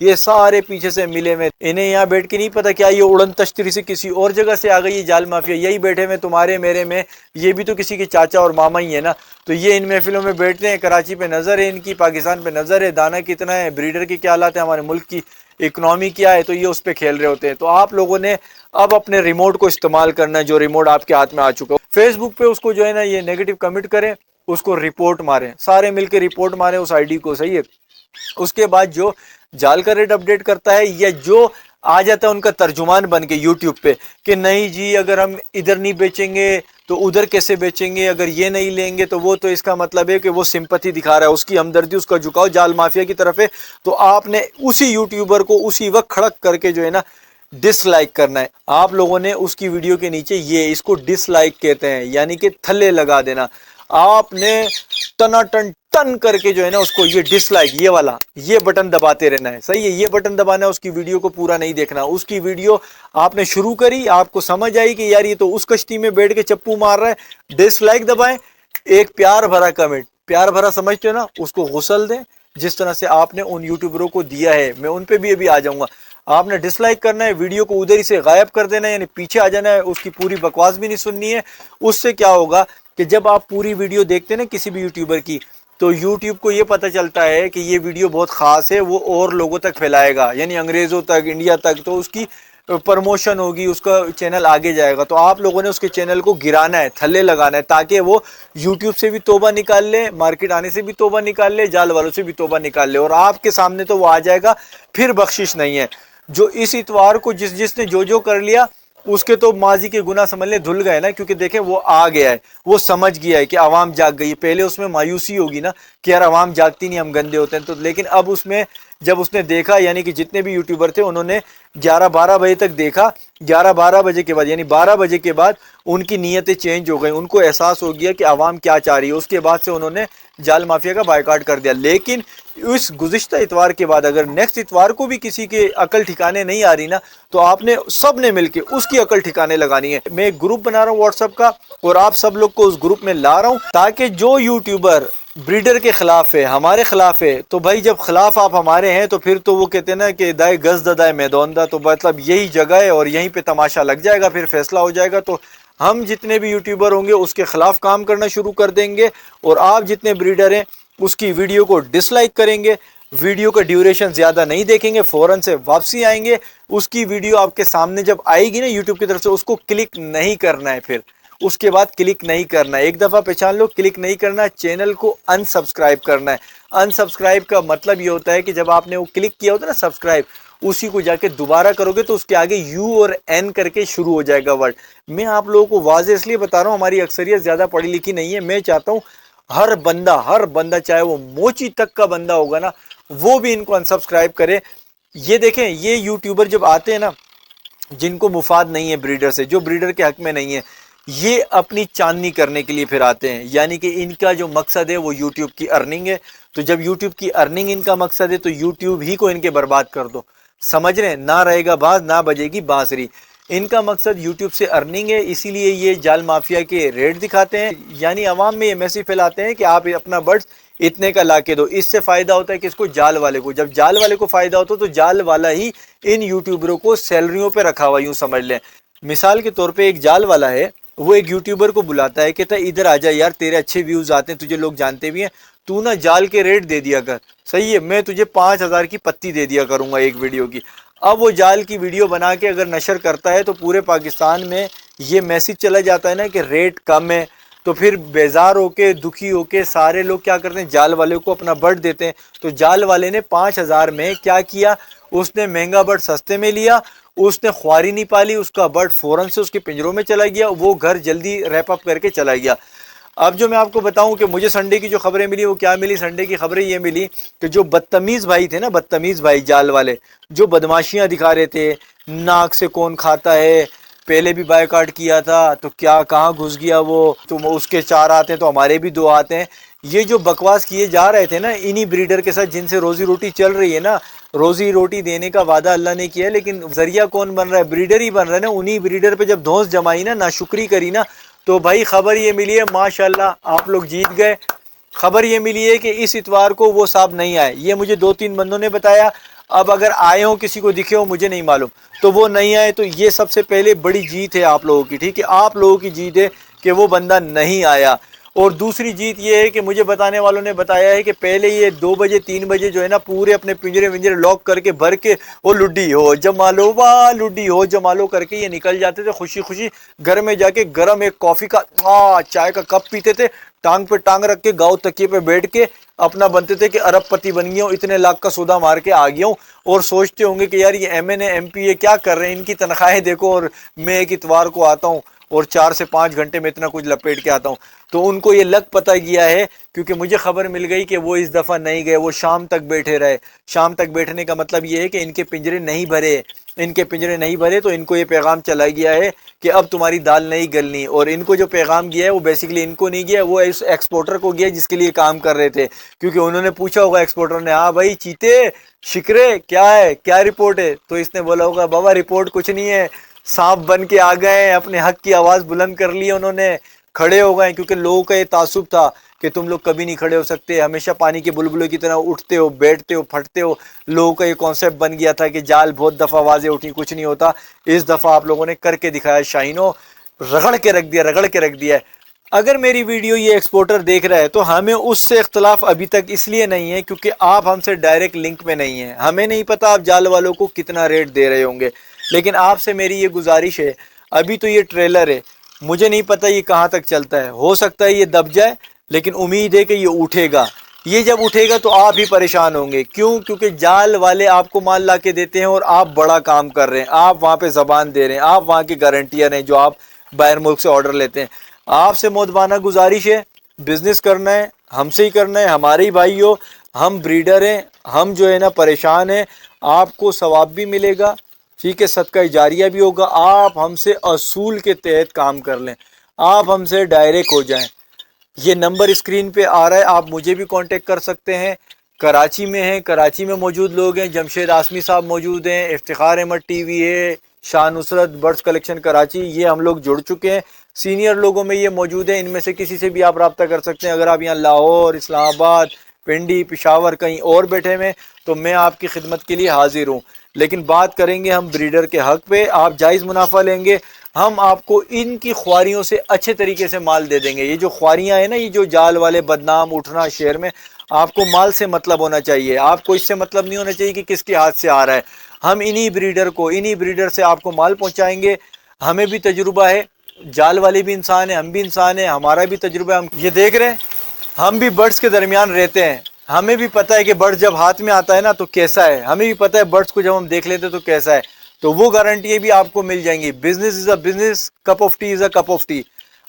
یہ سارے پیچھے سے ملے میں، انہیں یہاں بیٹھ کے نہیں پتا کیا یہ اڑن تشتری سے کسی اور جگہ سے آ گئی یہ جال مافیا، یہی بیٹھے میں تمہارے میرے میں، یہ بھی تو کسی کے چاچا اور ماما ہی ہے نا، تو یہ ان محفلوں میں بیٹھتے ہیں، کراچی پہ نظر ہے ان کی، پاکستان پہ نظر ہے، دانا کتنا ہے، بریڈر کے کیا حالات ہیں، ہمارے ملک کی اکنامی کیا ہے، تو یہ اس پہ کھیل رہے ہوتے ہیں۔ تو آپ لوگوں نے اب اپنے ریموٹ کو استعمال کرنا ہے، جو ریموٹ آپ کے ہاتھ میں آ چکا ہو، فیس بک پہ اس کو جو ہے نا یہ نیگیٹو کمنٹ کریں، اس کو رپورٹ ماریں، سارے مل کے رپورٹ ماریں اس آئی ڈی کو، صحیح ہے۔ اس کے بعد جو جال کا ریٹ اپڈیٹ کرتا ہے یا جو آ جاتا ہے ان کا ترجمان بن کے یوٹیوب پہ کہ نہیں جی اگر ہم ادھر نہیں بیچیں گے تو ادھر کیسے بیچیں گے، اگر یہ نہیں لیں گے تو وہ، تو اس کا مطلب ہے کہ وہ سمپتھی دکھا رہا ہے، اس کی ہمدردی، اس کا جھکاؤ جال مافیا کی طرف ہے، تو آپ نے اسی یوٹیوبر کو اسی وقت کھڑک کر کے جو ہے نا ڈس لائک کرنا ہے۔ آپ لوگوں نے اس کی ویڈیو کے نیچے یہ اس کو ڈس لائک کہتے ہیں، یعنی کہ تھلے لگا دینا، آپ نے ٹنا ٹن ٹن کر کے جو ہے نا اس کو یہ ڈس لائک، یہ والا یہ بٹن دباتے رہنا ہے، صحیح ہے، یہ بٹن دبانا ہے، اس کی ویڈیو کو پورا نہیں دیکھنا، اس کی ویڈیو آپ نے شروع کری، آپ کو سمجھ آئی کہ یار یہ تو اس کشتی میں بیٹھ کے چپو مار رہا ہے، ڈس لائک دبائیں، ایک پیار بھرا کمنٹ، پیار بھرا سمجھتے ہو نا، اس کو غسل دیں جس طرح سے آپ نے ان یوٹیوبروں کو دیا ہے، میں ان پہ بھی ابھی آ جاؤں گا۔ آپ نے ڈس لائک کرنا ہے، ویڈیو کو ادھر ہی سے غائب کر دینا ہے، یعنی پیچھے آ جانا ہے، اس کی پوری بکواس بھی نہیں سننی ہے۔ اس سے کیا ہوگا کہ جب آپ پوری ویڈیو دیکھتے ہیں نا کسی بھی یوٹیوبر کی، تو یوٹیوب کو یہ پتہ چلتا ہے کہ یہ ویڈیو بہت خاص ہے، وہ اور لوگوں تک پھیلائے گا، یعنی انگریزوں تک، انڈیا تک، تو اس کی پرموشن ہوگی، اس کا چینل آگے جائے گا۔ تو آپ لوگوں نے اس کے چینل کو گرانا ہے، تھلے لگانا ہے، تاکہ وہ یوٹیوب سے بھی توبہ نکال لے، مارکیٹ آنے سے بھی توبہ نکال لے، جال والوں سے بھی توبہ نکال لے، اور آپ کے سامنے تو وہ آ جائے گا، پھر بخشش نہیں ہے۔ جو اس اتوار کو جس نے جو کر لیا، اس کے تو ماضی کے گناہ سمجھ لیں دھل گئے نا، کیونکہ دیکھیں وہ آ گیا ہے، وہ سمجھ گیا ہے کہ عوام جاگ گئی۔ پہلے اس میں مایوسی ہوگی نا کہ یار عوام جاگتی نہیں، ہم گندے ہوتے ہیں، تو لیکن اب اس میں جب اس نے دیکھا، یعنی کہ جتنے بھی یوٹیوبر تھے انہوں نے 11-12 بجے تک دیکھا، 11-12 بجے کے بعد یعنی 12 بجے کے بعد ان کی نیتیں چینج ہو گئی، ان کو احساس ہو گیا کہ عوام کیا چاہ رہی ہے، اس کے بعد سے انہوں نے جال مافیا کا بائیکاٹ کر دیا۔ لیکن اس گزشتہ اتوار کے بعد اگر نیکسٹ اتوار کو بھی کسی کے عقل ٹھکانے نہیں آ رہی نا، تو آپ نے سب نے مل کے اس کی عقل ٹھکانے لگانی ہے۔ میں ایک گروپ بنا رہا ہوں واٹس ایپ کا، اور آپ سب لوگ کو اس گروپ میں لا رہا ہوں، تاکہ جو یوٹیوبر بریڈر کے خلاف ہے، ہمارے خلاف ہے، تو بھائی جب خلاف آپ ہمارے ہیں تو پھر تو وہ کہتے ہیں نا کہ دائے گز دائے میدان دا، تو مطلب یہی جگہ ہے اور یہیں پہ تماشا لگ جائے گا، پھر فیصلہ ہو جائے گا۔ تو ہم جتنے بھی یوٹیوبر ہوں گے اس کے خلاف کام کرنا شروع کر دیں گے، اور آپ جتنے بریڈر ہیں اس کی ویڈیو کو ڈس لائک کریں گے، ویڈیو کا ڈیوریشن زیادہ نہیں دیکھیں گے، فوراً سے واپسی آئیں گے۔ اس کی ویڈیو آپ کے سامنے جب آئے گی نا یوٹیوب کی طرف سے، اس کو کلک نہیں کرنا ہے، پھر اس کے بعد کلک نہیں کرنا ہے، ایک دفعہ پہچان لو، کلک نہیں کرنا ہے، چینل کو ان سبسکرائب کرنا ہے۔ ان سبسکرائب کا مطلب یہ ہوتا ہے کہ جب آپ نے وہ کلک کیا ہوتا ہے نا سبسکرائب، اسی کو جا کے دوبارہ کرو گے تو اس کے آگے یو اور این کر کے شروع ہو جائے گا ورڈ۔ میں آپ لوگوں کو واضح اس لیے بتا رہا ہوں، ہماری اکثریت زیادہ پڑھی لکھی نہیں ہے، میں چاہتا ہوں ہر بندہ چاہے وہ موچی تک کا بندہ ہوگا نا، وہ بھی ان کو ان سبسکرائب کرے۔ یہ دیکھیں، یہ یوٹیوبر جب آتے ہیں نا، جن کو مفاد نہیں ہے بریڈر سے، جو بریڈر کے حق میں نہیں ہے، یہ اپنی چاندنی کرنے کے لیے پھر آتے ہیں، یعنی کہ ان کا جو مقصد ہے وہ یوٹیوب کی ارننگ ہے۔ تو جب یوٹیوب کی ارننگ ان کا مقصد ہے تو یوٹیوب ہی کو ان کے برباد کر دو، سمجھ رہے ہیں، نہ رہے گا باز نہ بجے گی بانسری۔ ان کا مقصد یوٹیوب سے ارننگ ہے، اسی لیے یہ جال مافیا کے ریٹ دکھاتے ہیں، یعنی عوام میں یہ میسیج پھیلاتے ہیں کہ آپ اپنا برڈز اتنے کا لا کے دو۔ اس سے فائدہ ہوتا ہے کہ اس کو جال والے کو، جب جال والے کو فائدہ ہوتا ہے تو جال والا ہی ان یوٹیوبروں کو سیلریوں پہ رکھا ہوا، یوں سمجھ لیں۔ مثال کے طور پہ ایک جال والا ہے، وہ ایک یوٹیوبر کو بلاتا ہے، کہتا ہے ادھر آ جا یار، تیرے اچھے ویوز آتے ہیں، تجھے لوگ جانتے بھی ہیں، تو نا جال کے ریٹ دے دیا کر، صحیح ہے، میں تجھے 5000 کی پتی دے دیا کروں گا ایک ویڈیو کی۔ اب وہ جال کی ویڈیو بنا کے اگر نشر کرتا ہے تو پورے پاکستان میں یہ میسج چلا جاتا ہے نا کہ ریٹ کم ہے، تو پھر بیزار ہو کے، دکھی ہو کے سارے لوگ کیا کرتے ہیں، جال والے کو اپنا برڈ دیتے ہیں۔ تو جال والے نے 5000 میں کیا کیا، اس نے مہنگا برڈ سستے میں لیا، اس نے خواری نہیں پالی، اس کا برڈ فوراً سے اس کے پنجروں میں چلا گیا، وہ گھر جلدی ریپ اپ کر کے چلا گیا۔ اب جو میں آپ کو بتاؤں کہ مجھے سنڈے کی جو خبریں ملی وہ کیا ملی، سنڈے کی خبریں یہ ملی کہ جو بدتمیز بھائی تھے نا، بدتمیز بھائی جال والے، جو بدماشیاں دکھا رہے تھے، ناک سے کون کھاتا ہے، پہلے بھی بائیکاٹ کیا تھا تو کیا کہاں گھس گیا وہ، تم اس کے 4 آتے ہیں تو ہمارے بھی 2 آتے ہیں، یہ جو بکواس کیے جا رہے تھے نا انہی بریڈر کے ساتھ جن سے روزی روٹی چل رہی ہے نا، روزی روٹی دینے کا وعدہ اللہ نے کیا ہے، لیکن ذریعہ کون بن رہا ہے، بریڈر ہی بن رہا ہے نا۔ انہی بریڈر پہ جب دھونس جمائی نا، ناشکری کری نا، تو بھائی خبر یہ ملی ہے، ماشاءاللہ آپ لوگ جیت گئے۔ خبر یہ ملی ہے کہ اس اتوار کو وہ صاحب نہیں آئے، یہ مجھے 2-3 بندوں نے بتایا۔ اب اگر آئے ہوں کسی کو دکھے ہو مجھے نہیں معلوم، تو وہ نہیں آئے، تو یہ سب سے پہلے بڑی جیت ہے آپ لوگوں کی، ٹھیک ہے، آپ لوگوں کی جیت ہے کہ وہ بندہ نہیں آیا۔ اور دوسری جیت یہ ہے کہ مجھے بتانے والوں نے بتایا ہے کہ پہلے یہ 2 بجے 3 بجے جو ہے نا پورے اپنے پنجرے ونجرے لاک کر کے بھر کے وہ لڈی ہو جمالو واہ لڈی ہو جمالو کر کے یہ نکل جاتے تھے خوشی خوشی، گھر میں جا کے گرم ایک کافی کا چائے کا کپ پیتے تھے، ٹانگ پہ ٹانگ رکھ کے گاؤں تکیے پہ بیٹھ کے اپنا بنتے تھے کہ ارب پتی بن گیا ہوں، اتنے لاکھ کا سودا مار کے آ گیا ہوں، اور سوچتے ہوں گے کہ یار یہ M N A M P A کیا کر رہے ہیں، ان کی تنخواہیں دیکھو، اور میں ایک اتوار کو آتا ہوں اور 4 سے 5 گھنٹے میں اتنا کچھ لپیٹ کے آتا ہوں۔ تو ان کو یہ لگ پتہ گیا ہے، کیونکہ مجھے خبر مل گئی کہ وہ اس دفعہ نہیں گئے، وہ شام تک بیٹھے رہے۔ شام تک بیٹھنے کا مطلب یہ ہے کہ ان کے پنجرے نہیں بھرے، ان کے پنجرے نہیں بھرے، تو ان کو یہ پیغام چلا گیا ہے کہ اب تمہاری دال نہیں گلنی۔ اور ان کو جو پیغام گیا ہے وہ بیسیکلی ان کو نہیں گیا، وہ اس ایکسپورٹر کو گیا جس کے لیے کام کر رہے تھے، کیونکہ انہوں نے پوچھا ہوگا ایکسپورٹر نے، ہاں بھائی چیتے شکرے کیا ہے، کیا رپورٹ ہے، تو اس نے بولا ہوگا بابا رپورٹ کچھ نہیں ہے، سانپ بن کے آ گئے ہیں، اپنے حق کی آواز بلند کر لی انہوں نے، کھڑے ہو گئے، کیونکہ لوگوں کا یہ تعصب تھا کہ تم لوگ کبھی نہیں کھڑے ہو سکتے، ہمیشہ پانی کے بلبلوں کی طرح اٹھتے ہو بیٹھتے ہو پھٹتے ہو۔ لوگوں کا یہ کانسیپٹ بن گیا تھا کہ جال بہت دفعہ آوازیں اٹھی کچھ نہیں ہوتا، اس دفعہ آپ لوگوں نے کر کے دکھایا، شاہینوں رگڑ کے رکھ دیا، رگڑ کے رکھ دیا ہے۔ اگر میری ویڈیو یہ ایکسپورٹر دیکھ رہا ہے تو ہمیں اس سے اختلاف ابھی تک اس لیے نہیں ہے کیونکہ آپ ہم سے ڈائریکٹ لنک میں نہیں ہیں، ہمیں نہیں پتا آپ جال والوں کو کتنا ریٹ دے رہے ہوں گے، لیکن آپ سے میری یہ گزارش ہے، ابھی تو یہ ٹریلر ہے، مجھے نہیں پتا یہ کہاں تک چلتا ہے، ہو سکتا ہے یہ دب جائے، لیکن امید ہے کہ یہ اٹھے گا۔ یہ جب اٹھے گا تو آپ ہی پریشان ہوں گے، کیوں؟ کیونکہ جال والے آپ کو مال لا کے دیتے ہیں اور آپ بڑا کام کر رہے ہیں، آپ وہاں پہ زبان دے رہے ہیں، آپ وہاں کے گارنٹیئر ہیں جو آپ باہر ملک سے آرڈر لیتے ہیں۔ آپ سے مودبانہ گزارش ہے، بزنس کرنا ہے ہم سے ہی کرنا ہے، ہمارے ہی بھائی ہو، ہم بریڈر ہیں، ہم جو ہے نا پریشان ہیں، آپ کو ثواب بھی ملے گا، ٹھیک ہے، صدقہ جاریہ بھی ہوگا، آپ ہم سے اصول کے تحت کام کر لیں، آپ ہم سے ڈائریکٹ ہو جائیں۔ یہ نمبر اسکرین پہ آ رہا ہے، آپ مجھے بھی کانٹیکٹ کر سکتے ہیں، کراچی میں ہیں، کراچی میں موجود لوگ ہیں، جمشید آسمی صاحب موجود ہیں، افتخار احمد ٹی وی ہے، شاہ نصرت برڈز کلیکشن کراچی، یہ ہم لوگ جڑ چکے ہیں، سینئر لوگوں میں یہ موجود ہیں، ان میں سے کسی سے بھی آپ رابطہ کر سکتے ہیں۔ اگر آپ یہاں لاہور، اسلام آباد، پنڈی، پشاور کہیں اور بیٹھے ہوئے تو میں آپ کی خدمت کے لیے حاضر ہوں، لیکن بات کریں گے ہم بریڈر کے حق پہ، آپ جائز منافع لیں گے، ہم آپ کو ان کی خواریوں سے اچھے طریقے سے مال دے دیں گے۔ یہ جو خواریاں ہیں نا، یہ جو جال والے بدنام اٹھنا شہر میں، آپ کو مال سے مطلب ہونا چاہیے، آپ کو اس سے مطلب نہیں ہونا چاہیے کہ کس کے ہاتھ سے آ رہا ہے، ہم انہی بریڈر کو، انہی بریڈر سے آپ کو مال پہنچائیں گے، ہمیں بھی تجربہ ہے، جال والے بھی انسان ہیں، ہم بھی انسان ہیں، ہمارا بھی تجربہ ہے، ہم یہ دیکھ رہے ہیں، ہم بھی برڈز کے درمیان رہتے ہیں، ہمیں بھی پتہ ہے کہ برڈز جب ہاتھ میں آتا ہے نا تو کیسا ہے، ہمیں بھی پتہ ہے برڈز کو جب ہم دیکھ لیتے تو کیسا ہے، تو وہ گارنٹی بھی آپ کو مل جائیں گی۔ Business is a business, cup of T is a cup of T.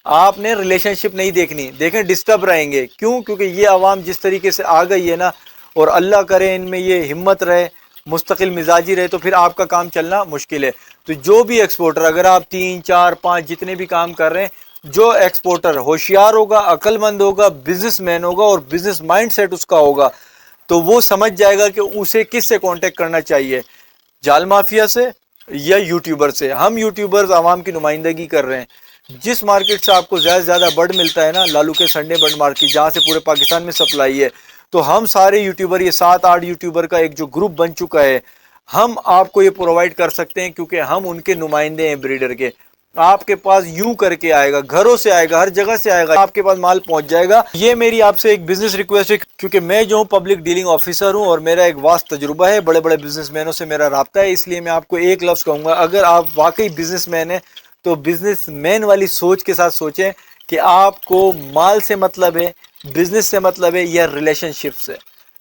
آپ نے ریلیشن شپ نہیں دیکھنی، دیکھیں ڈسٹرب رہیں گے، کیوں؟ کیونکہ یہ عوام جس طریقے سے آ گئی ہے نا، اور اللہ کرے ان میں یہ ہمت رہے، مستقل مزاجی رہے، تو پھر آپ کا کام چلنا مشکل ہے۔ تو جو بھی ایکسپورٹر، اگر آپ 3 4 5 جتنے بھی کام کر رہے ہیں، جو ایکسپورٹر ہوشیار ہوگا، عقل مند ہوگا، بزنس مین ہوگا اور بزنس مائنڈ سیٹ اس کا ہوگا، تو وہ سمجھ جائے گا کہ اسے کس سے کانٹیکٹ کرنا چاہیے، جال مافیا سے یا یوٹیوبر سے۔ ہم یوٹیوبرز عوام کی نمائندگی کر رہے ہیں، جس مارکیٹ سے آپ کو زیادہ سے زیادہ برڈ ملتا ہے نا، لالو کے سنڈے برڈ مارکیٹ، جہاں سے پورے پاکستان میں سپلائی ہے، تو ہم سارے یوٹیوبر، یہ 7 8 یوٹیوبر کا ایک جو گروپ بن چکا ہے، ہم آپ کو یہ پرووائڈ کر سکتے ہیں، کیونکہ ہم ان کے نمائندے ہیں بریڈر کے۔ آپ کے پاس یوں کر کے آئے گا، گھروں سے آئے گا، ہر جگہ سے آئے گا، آپ کے پاس مال پہنچ جائے گا۔ یہ میری آپ سے ایک بزنس ریکویسٹ ہے، کیونکہ میں جو ہوں پبلک ڈیلنگ آفیسر ہوں اور میرا ایک واست تجربہ ہے، بڑے بڑے بزنس مینوں سے میرا رابطہ ہے، اس لیے میں آپ کو ایک لفظ کہوں گا، اگر آپ واقعی بزنس مین ہیں تو بزنس مین والی سوچ کے ساتھ سوچیں کہ آپ کو مال سے مطلب ہے، بزنس سے مطلب ہے، یا ریلیشن شپ سے،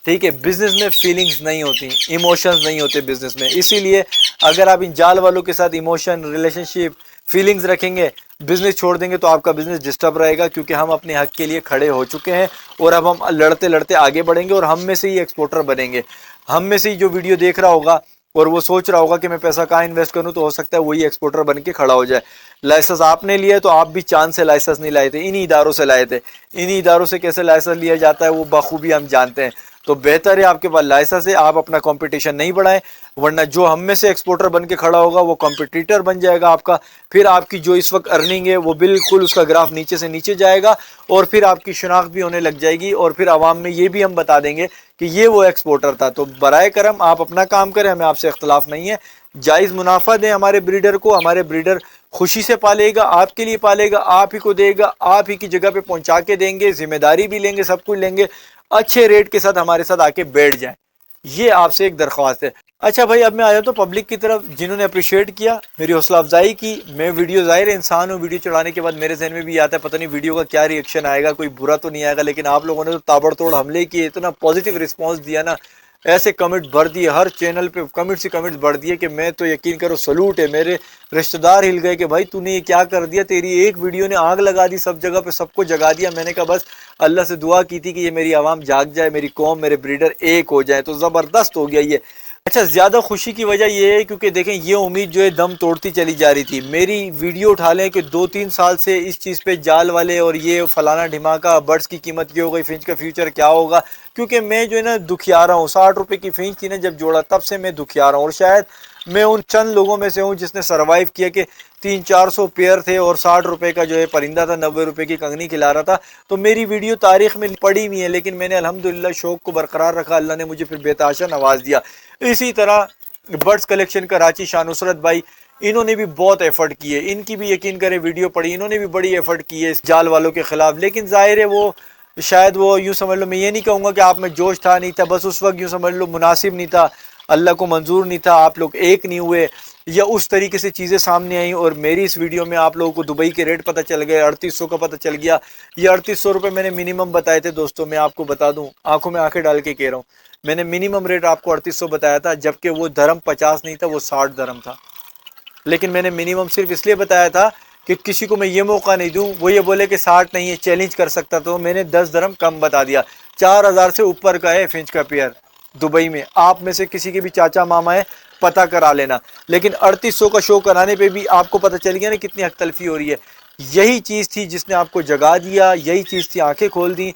ٹھیک ہے؟ بزنس میں فیلنگز نہیں ہوتی، ایموشنز نہیں ہوتے بزنس میں، اسی لیے اگر آپ ان جال والوں کے ساتھ ایموشن، ریلیشن شپ، فیلنگز رکھیں گے، بزنس چھوڑ دیں گے تو آپ کا بزنس ڈسٹرب رہے گا، کیونکہ ہم اپنے حق کے لیے کھڑے ہو چکے ہیں اور اب ہم لڑتے لڑتے آگے بڑھیں گے، اور ہم میں سے ہی ایکسپورٹر بنیں گے۔ ہم میں سے ہی جو ویڈیو دیکھ رہا ہوگا اور وہ سوچ رہا ہوگا کہ میں پیسہ کہاں انویسٹ کروں، تو ہو سکتا ہے وہی ایکسپورٹر بن کے کھڑا ہو جائے۔ لائسنس آپ نے لیا ہے تو آپ بھی چاند سے لائسنس نہیں لائے تھے، انہی اداروں سے لائے تھے، انہی اداروں سے کیسے لائسنس لیا جاتا ہے وہ بخوبی ہم جانتے ہیں۔ تو بہتر ہے آپ کے پاس لائسنس ہے، آپ اپنا کمپٹیشن نہیں بڑھائیں، ورنہ جو ہم میں سے ایکسپورٹر بن کے کھڑا ہوگا وہ کمپٹیٹر بن جائے گا آپ کا، پھر آپ کی جو اس وقت ارننگ ہے وہ بالکل اس کا گراف نیچے سے نیچے جائے گا، اور پھر آپ کی شناخت بھی ہونے لگ جائے گی، اور پھر عوام میں یہ بھی ہم بتا دیں گے کہ یہ وہ ایکسپورٹر تھا۔ تو برائے کرم آپ اپنا کام کریں، ہمیں آپ سے اختلاف نہیں ہے، جائز منافع دیں ہمارے بریڈر کو، ہمارے بریڈر خوشی سے پالے گا، آپ کے لیے پالے گا، آپ ہی کو دے گا، آپ ہی کی جگہ پہ پہنچا کے دیں گے، ذمہ داری بھی لیں گے، سب کچھ لیں گے، اچھے ریٹ کے ساتھ ہمارے ساتھ آ کے بیٹھ جائیں، یہ آپ سے ایک درخواست ہے۔ اچھا بھائی، اب میں آیا تو پبلک کی طرف، جنہوں نے اپریشیٹ کیا، میری حوصلہ افزائی کی، میں ویڈیو ظاہر انسان ہوں، ویڈیو چڑھانے کے بعد میرے ذہن میں بھی آتا ہے پتہ نہیں ویڈیو کا کیا ری ایکشن آئے گا، کوئی برا تو نہیں آئے گا، لیکن آپ لوگوں نے تو تابڑ توڑ حملے کیے، اتنا پازیٹیو رسپانس دیا نا، ایسے کمنٹ بھر دیے، ہر چینل پہ کمنٹ سے کمنٹ بھر دیے کہ میں تو یقین کرو سلوٹ ہے، میرے رشتہ دار ہل گئے کہ بھائی تو نے یہ کیا کر دیا، تیری ایک ویڈیو نے آگ لگا دی، سب جگہ پہ سب کو جگا دیا۔ میں نے کہا بس اللہ سے دعا کی تھی کہ یہ میری عوام جاگ جائے، میری قوم، میرے بریڈر ایک ہو جائے، تو زبردست ہو گیا یہ۔ اچھا، زیادہ خوشی کی وجہ یہ ہے کیونکہ دیکھیں یہ امید جو ہے دم توڑتی چلی جا رہی تھی، میری ویڈیو اٹھا لیں کہ 2-3 سال سے اس چیز پہ جال والے اور یہ فلانا ڈھماکہ، برڈز کی قیمت یہ ہو گئی، فنچ کا فیوچر کیا ہوگا، کیونکہ میں جو ہے نا دکھیارا ہوں، 60 روپے کی فنچ تھی نا جب جوڑا تب سے میں دکھیارا ہوں، اور شاید میں ان چند لوگوں میں سے ہوں جس نے سروائیو کیا کہ 300-400 پیئر تھے اور 60 روپے کا جو ہے پرندہ تھا، 90 روپے کی کنگنی کھلا رہا تھا، تو میری ویڈیو تاریخ میں پڑی ہوئی ہے، لیکن میں نے الحمدللہ شوق کو برقرار رکھا، اللہ نے مجھے پھر بے تحاشا نواز دیا۔ اسی طرح برڈز کلیکشن کراچی شاہ نصرت بھائی، انہوں نے بھی بہت ایفرٹ کیے، ان کی بھی یقین کریں ویڈیو پڑی، انہوں نے بھی بڑی ایفرٹ کی ہے اس جال والوں کے خلاف، لیکن ظاہر ہے وہ شاید وہ یوں سمجھ لو، میں یہ نہیں کہوں گا کہ آپ میں جوش تھا نہیں تھا، بس اس وقت یوں سمجھ لو مناسب نہیں تھا، اللہ کو منظور نہیں تھا، آپ لوگ ایک نہیں ہوئے، یا اس طریقے سے چیزیں سامنے آئیں، اور میری اس ویڈیو میں آپ لوگوں کو دبئی کے ریٹ پتہ چل گئے، 3800 کا پتہ چل گیا، یہ 3800 روپے میں نے منیمم بتائے تھے دوستوں، میں آپ کو بتا دوں، آنکھوں میں آنکھیں ڈال کے کہہ رہا ہوں، میں نے منیمم ریٹ آپ کو 3800 بتایا تھا، جبکہ وہ درہم 50 نہیں تھا، وہ 60 درہم تھا، لیکن میں نے منیمم صرف اس لیے بتایا تھا کہ کسی کو میں یہ موقع نہیں دوں وہ یہ بولے کہ 60 نہیں ہے، چیلنج کر سکتا، تو میں نے 10 درہم کم بتا دیا۔ 4000 سے اوپر کا ہے فنچ کا پیئر دبئی میں، آپ میں سے کسی کے بھی چاچا ماما ہے پتہ کرا لینا، لیکن 3800 کا شو کرانے پہ بھی آپ کو پتہ چل گیا نا کتنی حق تلفی ہو رہی ہے۔ یہی چیز تھی جس نے آپ کو جگا دیا، یہی چیز تھی آنکھیں کھول دی۔